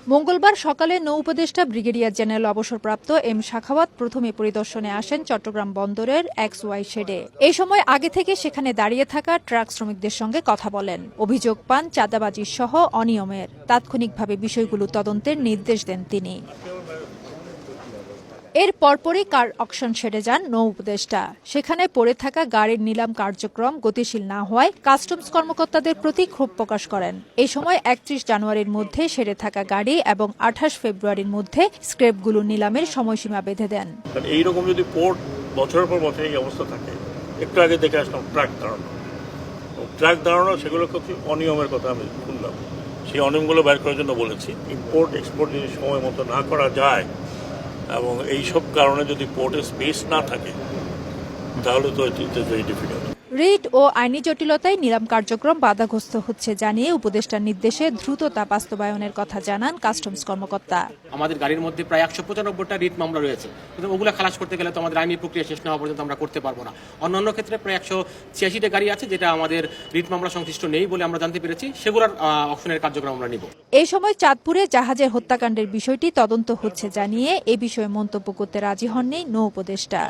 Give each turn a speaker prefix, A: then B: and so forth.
A: মঙ্গলবার সকালে নৌ উপদেষ্টা ব্রিগেডিয়ার জেনারেল অবসরপ্রাপ্ত এম শাখাওয়াত প্রথমে পরিদর্শনে আসেন চট্টগ্রাম বন্দরের XY শেডে। এই সময় আগে থেকে সেখানে দাঁড়িয়ে থাকা ট্রাক শ্রমিকদের সঙ্গে কথা বলেন। অভিযোগ পান চাঁদাবাজি সহ অনিয়মের। তাৎক্ষণিকভাবে বিষয়গুলো তদন্তের নির্দেশ দেন তিনি। এর পরপরই কার অকশন শেডে যান নৌ উপদেষ্টা। সেখানে পড়ে থাকা গাড়ির নিলাম কার্যক্রম গতিশীল না হওয়ায় কাস্টমস কর্মকর্তাদের প্রতি ক্ষোভ প্রকাশ করেন। এই সময় 31 জানুয়ারির মধ্যে শেডে থাকা গাড়ি এবং 28 ফেব্রুয়ারির মধ্যে স্ক্র্যাপগুলো নিলামের সময়সীমা বেঁধে দেন।
B: এইরকম যদি পোর্ট বছরের পর বছর এই অবস্থা থাকে, একটু আগে দেখে আসলাম ট্রাক দাঁড়ানো সেগুলো খুব অনিয়মের কথা আমি শুনলাম। সেই অনিয়মগুলো বের করার জন্য বলেছি। ইম্পোর্ট এক্সপোর্ট যদি সময় মতো না করা যায় এবং এইসব কারণে যদি পোর্টে স্পেস না থাকে তাহলে তো ভেরি ডিফিকাল্ট।
A: রিট ও আইনি জটিলতায় নিলাম কার্যক্রম বাধাগ্রস্ত হচ্ছে জানিয়ে উপদেষ্টার নির্দেশে দ্রুত তা বাস্তবায়নের কথা জানান কাস্টমস কর্মকর্তা।
C: আমাদের গাড়ির মধ্যে প্রায় 195টা রিট মামলা রয়েছে, কিন্তু ওগুলো খালাস করতে গেলে তো আমাদের আইনি প্রক্রিয়া শেষ না হওয়া পর্যন্ত আমরা করতে পারবো না। অন্যান্য ক্ষেত্রে প্রায় 186টা গাড়ি আছে যেটা আমাদের রিট মামলা সংশ্লিষ্ট নেই বলে আমরা জানতে পেরেছি, সেগুলোর অকশনের কার্যক্রম আমরা নিব।
A: এই সময় চাঁদপুরে জাহাজের হত্যাকাণ্ডের বিষয়টি তদন্ত হচ্ছে জানিয়ে এ বিষয়ে মন্তব্য করতে রাজি হননি নৌ উপদেষ্টা।